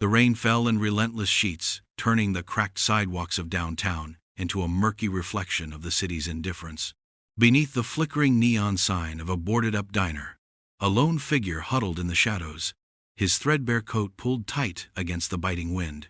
The rain fell in relentless sheets, turning the cracked sidewalks of downtown into a murky reflection of the city's indifference. Beneath the flickering neon sign of a boarded-up diner, a lone figure huddled in the shadows, his threadbare coat pulled tight against the biting wind.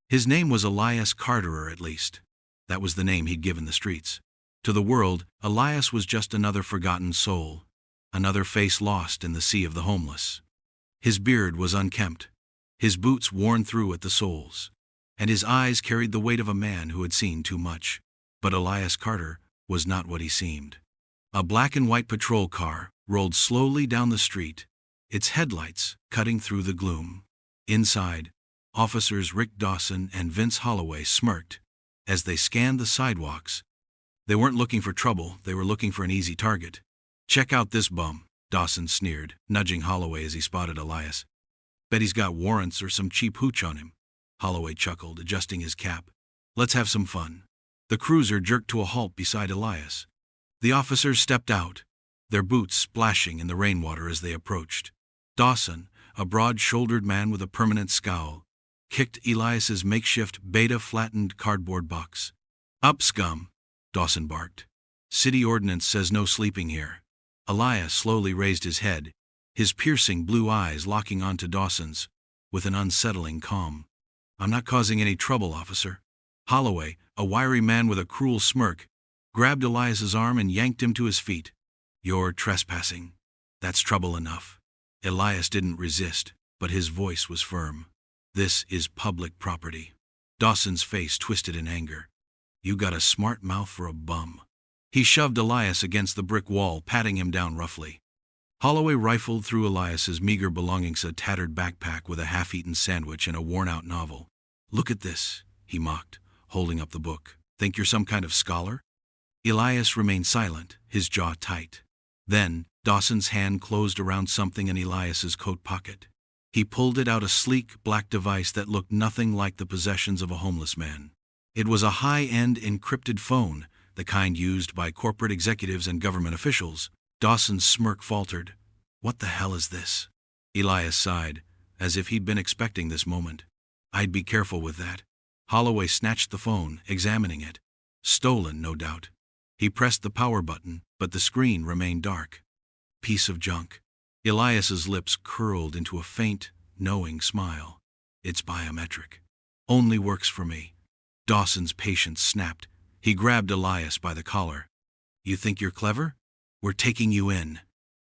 His name was Elias Carterer, at least. That was the name he'd given the streets. To the world, Elias was just another forgotten soul, another face lost in the sea of the homeless. His beard was unkempt, his boots worn through at the soles, and his eyes carried the weight of a man who had seen too much. But Elias Carter was not what he seemed. A black and white patrol car rolled slowly down the street, its headlights cutting through the gloom. Inside, officers Rick Dawson and Vince Holloway smirked as they scanned the sidewalks. They weren't looking for trouble, they were looking for an easy target. "Check out this bum," Dawson sneered, nudging Holloway as he spotted Elias. "Bet he's got warrants or some cheap hooch on him." Holloway chuckled, adjusting his cap. "Let's have some fun." The cruiser jerked to a halt beside Elias. The officers stepped out, their boots splashing in the rainwater as they approached. Dawson, a broad-shouldered man with a permanent scowl, kicked Elias's makeshift beta-flattened cardboard box. "Up, scum," Dawson barked. "City ordinance says no sleeping here." Elias slowly raised his head, his piercing blue eyes locking onto Dawson's with an unsettling calm. "I'm not causing any trouble, officer." Holloway, a wiry man with a cruel smirk, grabbed Elias's arm and yanked him to his feet. "You're trespassing. That's trouble enough." Elias didn't resist, but his voice was firm. "This is public property." Dawson's face twisted in anger. "You got a smart mouth for a bum." He shoved Elias against the brick wall, patting him down roughly. Holloway rifled through Elias's meager belongings, a tattered backpack with a half-eaten sandwich and a worn-out novel. "Look at this," he mocked, holding up the book. "Think you're some kind of scholar?" Elias remained silent, his jaw tight. Then, Dawson's hand closed around something in Elias's coat pocket. He pulled it out, a sleek, black device that looked nothing like the possessions of a homeless man. It was a high-end encrypted phone, the kind used by corporate executives and government officials. Dawson's smirk faltered. "What the hell is this?" Elias sighed, as if he'd been expecting this moment. "I'd be careful with that." Holloway snatched the phone, examining it. Stolen, no doubt. He pressed the power button, but the screen remained dark. "Piece of junk." Elias's lips curled into a faint, knowing smile. "It's biometric. Only works for me." Dawson's patience snapped. He grabbed Elias by the collar. "You think you're clever? We're taking you in."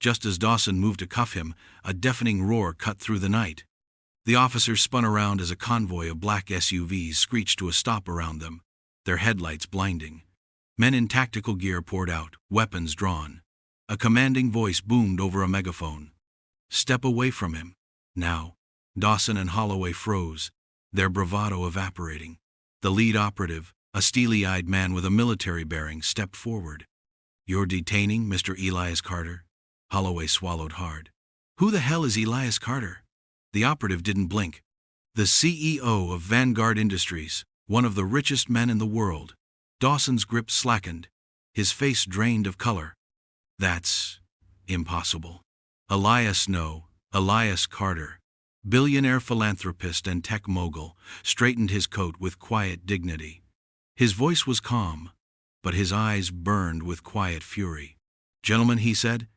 Just as Dawson moved to cuff him, a deafening roar cut through the night. The officers spun around as a convoy of black SUVs screeched to a stop around them, their headlights blinding. Men in tactical gear poured out, weapons drawn. A commanding voice boomed over a megaphone. "Step away from him." Now, Dawson and Holloway froze, their bravado evaporating. The lead operative, a steely-eyed man with a military bearing, stepped forward. "You're detaining Mr. Elias Carter?" Holloway swallowed hard. "Who the hell is Elias Carter?" The operative didn't blink. "The CEO of Vanguard Industries, one of the richest men in the world." Dawson's grip slackened, his face drained of color. "That's impossible." Elias Carter, billionaire philanthropist and tech mogul, straightened his coat with quiet dignity. His voice was calm, but his eyes burned with quiet fury. "Gentlemen," he said,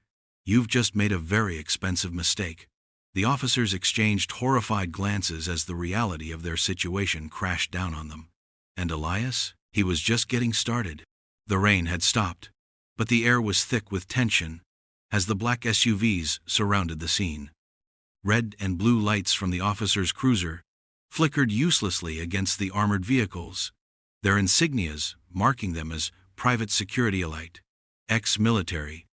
"you've just made a very expensive mistake." The officers exchanged horrified glances as the reality of their situation crashed down on them. And Elias? He was just getting started. The rain had stopped, but the air was thick with tension as the black SUVs surrounded the scene. Red and blue lights from the officers' cruiser flickered uselessly against the armored vehicles, their insignias marking them as private security elite, ex-military,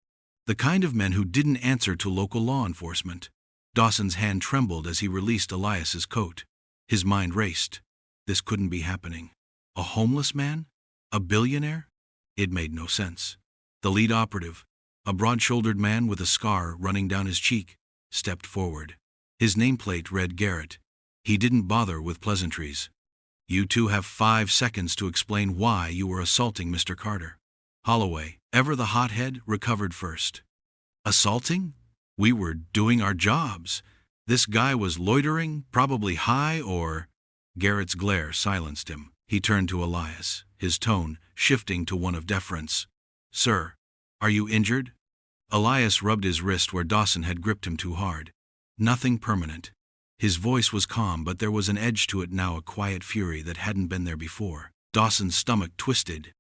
the kind of men who didn't answer to local law enforcement. Dawson's hand trembled as he released Elias's coat. His mind raced. This couldn't be happening. A homeless man? A billionaire? It made no sense. The lead operative, a broad-shouldered man with a scar running down his cheek, stepped forward. His nameplate read Garrett. He didn't bother with pleasantries. "You two have 5 seconds to explain why you were assaulting Mr. Carter." Holloway, ever the hothead, recovered first. "Assaulting? We were doing our jobs." This guy was loitering, probably high or... Garrett's glare silenced him. He turned to Elias, his tone shifting to one of deference. "Sir, are you injured?" Elias rubbed his wrist where Dawson had gripped him too hard. "Nothing permanent." His voice was calm, but there was an edge to it now, a quiet fury that hadn't been there before. Dawson's stomach twisted.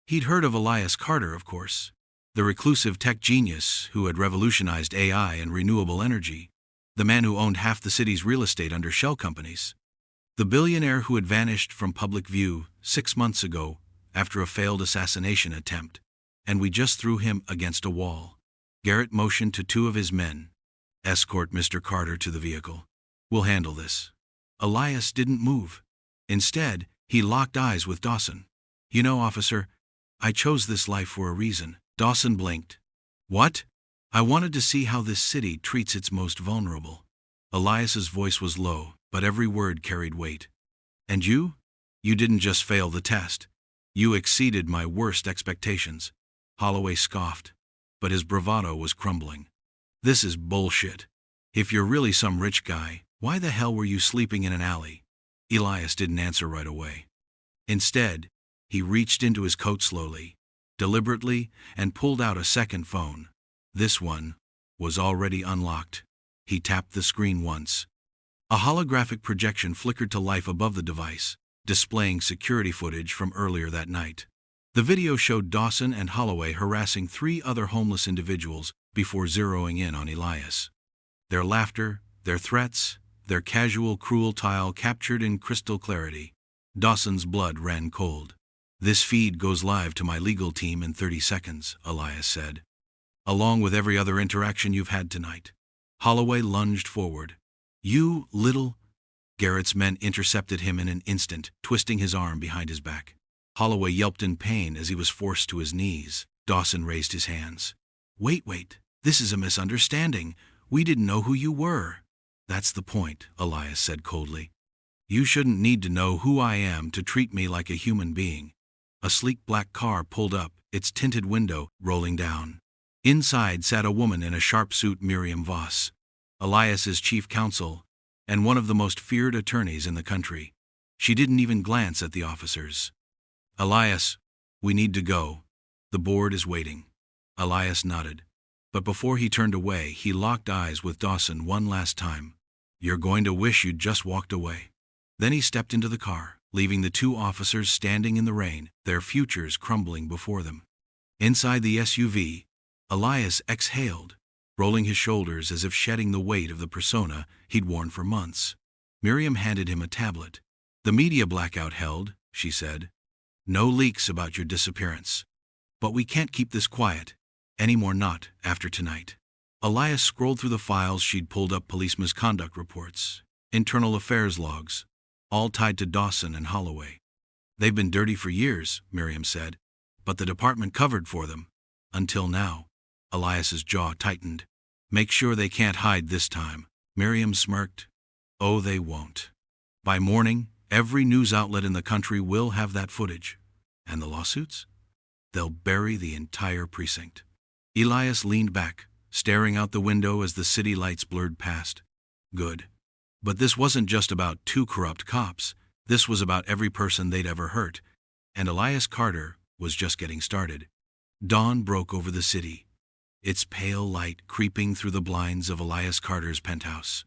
He'd heard of Elias Carter, of course. The reclusive tech genius who had revolutionized AI and renewable energy. The man who owned half the city's real estate under shell companies. The billionaire who had vanished from public view 6 months ago after a failed assassination attempt. And we just threw him against a wall. Garrett motioned to 2 of his men. "Escort Mr. Carter to the vehicle. We'll handle this." Elias didn't move. Instead, he locked eyes with Dawson. "You know, officer, I chose this life for a reason." Dawson blinked. "What?" "I wanted to see how this city treats its most vulnerable." Elias's voice was low, but every word carried weight. "And you? You didn't just fail the test. You exceeded my worst expectations." Holloway scoffed, but his bravado was crumbling. "This is bullshit. If you're really some rich guy, why the hell were you sleeping in an alley?" Elias didn't answer right away. Instead, he reached into his coat slowly, deliberately, and pulled out a second phone. This one was already unlocked. He tapped the screen once. A holographic projection flickered to life above the device, displaying security footage from earlier that night. The video showed Dawson and Holloway harassing 3 other homeless individuals before zeroing in on Elias. Their laughter, their threats, their casual cruelty captured in crystal clarity. Dawson's blood ran cold. "This feed goes live to my legal team in 30 seconds, Elias said. "Along with every other interaction you've had tonight." Holloway lunged forward. "You little..." Garrett's men intercepted him in an instant, twisting his arm behind his back. Holloway yelped in pain as he was forced to his knees. Dawson raised his hands. Wait, this is a misunderstanding. We didn't know who you were." "That's the point," Elias said coldly. "You shouldn't need to know who I am to treat me like a human being." A sleek black car pulled up, its tinted window rolling down. Inside sat a woman in a sharp suit, Miriam Voss, Elias's chief counsel, and one of the most feared attorneys in the country. She didn't even glance at the officers. "Elias, we need to go. The board is waiting." Elias nodded. But before he turned away, he locked eyes with Dawson one last time. "You're going to wish you'd just walked away." Then he stepped into the car, leaving the 2 officers standing in the rain, their futures crumbling before them. Inside the SUV, Elias exhaled, rolling his shoulders as if shedding the weight of the persona he'd worn for months. Miriam handed him a tablet. "The media blackout held," she said. "No leaks about your disappearance. But we can't keep this quiet. Any more, not after tonight." Elias scrolled through the files she'd pulled up, police misconduct reports, internal affairs logs, all tied to Dawson and Holloway. "They've been dirty for years," Miriam said, "but the department covered for them. Until now." Elias's jaw tightened. "Make sure they can't hide this time." Miriam smirked. "Oh, they won't. By morning, every news outlet in the country will have that footage. And the lawsuits? They'll bury the entire precinct." Elias leaned back, staring out the window as the city lights blurred past. Good. But this wasn't just about 2 corrupt cops. This was about every person they'd ever hurt. And Elias Carter was just getting started. Dawn broke over the city, its pale light creeping through the blinds of Elias Carter's penthouse.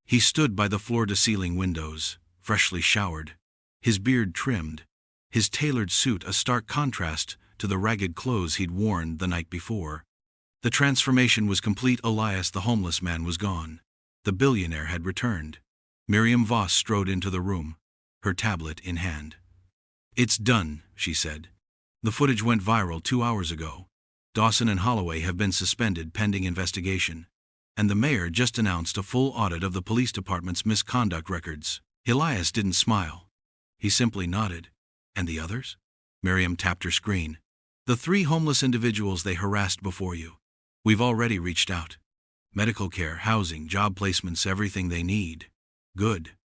He stood by the floor-to-ceiling windows, freshly showered, his beard trimmed, his tailored suit a stark contrast to the ragged clothes he'd worn the night before. The transformation was complete. Elias, the homeless man, was gone. The billionaire had returned. Miriam Voss strode into the room, her tablet in hand. "It's done," she said. "The footage went viral 2 hours ago. Dawson and Holloway have been suspended pending investigation. And the mayor just announced a full audit of the police department's misconduct records." Elias didn't smile. He simply nodded. "And the others?" Miriam tapped her screen. "The 3 homeless individuals they harassed before you. We've already reached out. Medical care, housing, job placements, everything they need." "Good."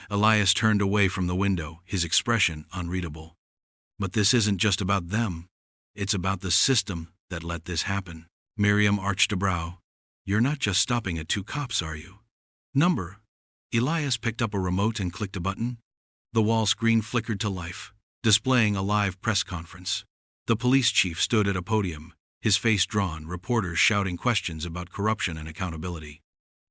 Elias turned away from the window, his expression unreadable. "But this isn't just about them. It's about the system that let this happen." Miriam arched a brow. "You're not just stopping at 2 cops, are you?" Number. Elias picked up a remote and clicked a button. The wall screen flickered to life, displaying a live press conference. The police chief stood at a podium, his face drawn, reporters shouting questions about corruption and accountability.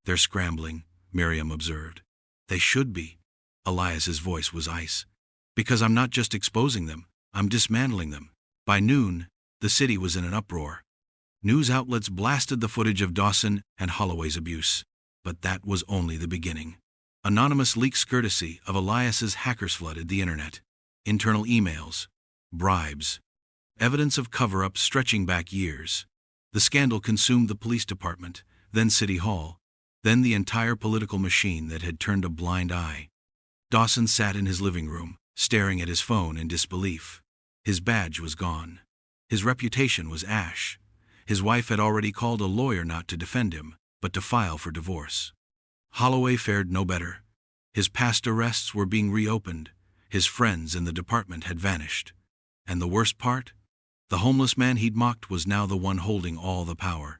"They're scrambling," Miriam observed. "They should be." Elias's voice was ice. "Because I'm not just exposing them, I'm dismantling them." By noon, the city was in an uproar. News outlets blasted the footage of Dawson and Holloway's abuse. But that was only the beginning. Anonymous leaks courtesy of Elias's hackers flooded the internet. Internal emails, bribes, evidence of cover-up stretching back years. The scandal consumed the police department, then City Hall, then the entire political machine that had turned a blind eye. Dawson sat in his living room, staring at his phone in disbelief. His badge was gone. His reputation was ash. His wife had already called a lawyer not to defend him, but to file for divorce. Holloway fared no better. His past arrests were being reopened. His friends in the department had vanished. And the worst part? The homeless man he'd mocked was now the one holding all the power.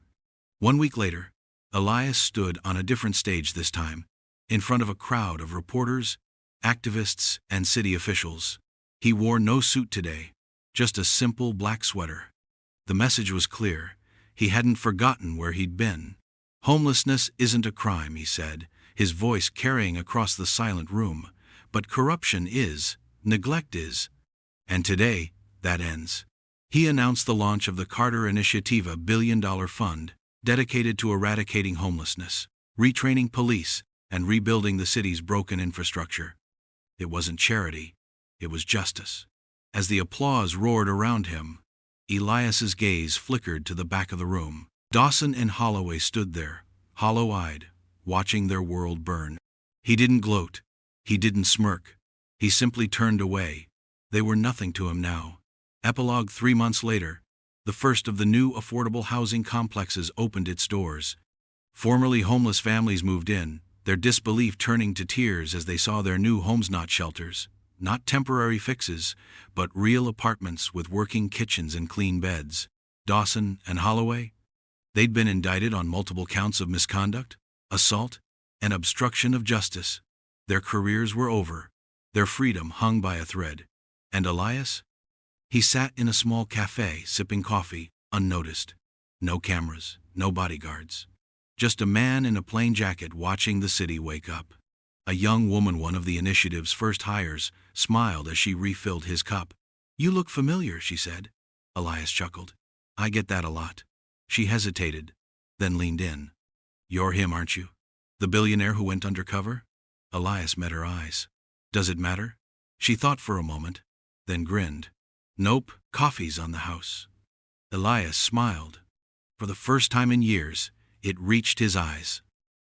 1 week later, Elias stood on a different stage this time, in front of a crowd of reporters, activists, and city officials. He wore no suit today, just a simple black sweater. The message was clear. He hadn't forgotten where he'd been. "Homelessness isn't a crime," he said, his voice carrying across the silent room. "But corruption is, neglect is. And today, that ends." He announced the launch of the Carter Initiative, a $1 billion fund dedicated to eradicating homelessness, retraining police, and rebuilding the city's broken infrastructure. It wasn't charity, it was justice. As the applause roared around him, Elias's gaze flickered to the back of the room. Dawson and Holloway stood there, hollow-eyed, watching their world burn. He didn't gloat. He didn't smirk. He simply turned away. They were nothing to him now. Epilogue: 3 months later, the first of the new affordable housing complexes opened its doors. Formerly homeless families moved in, their disbelief turning to tears as they saw their new homes not shelters, not temporary fixes, but real apartments with working kitchens and clean beds. Dawson and Holloway? They'd been indicted on multiple counts of misconduct, assault, and obstruction of justice. Their careers were over, their freedom hung by a thread. And Elias? He sat in a small cafe sipping coffee, unnoticed. No cameras, no bodyguards. Just a man in a plain jacket watching the city wake up. A young woman, one of the initiative's first hires, smiled as she refilled his cup. "You look familiar," she said. Elias chuckled. "I get that a lot." She hesitated, then leaned in. "You're him, aren't you? The billionaire who went undercover?" Elias met her eyes. "Does it matter?" She thought for a moment, then grinned. "Nope, coffee's on the house." Elias smiled. For the first time in years, it reached his eyes.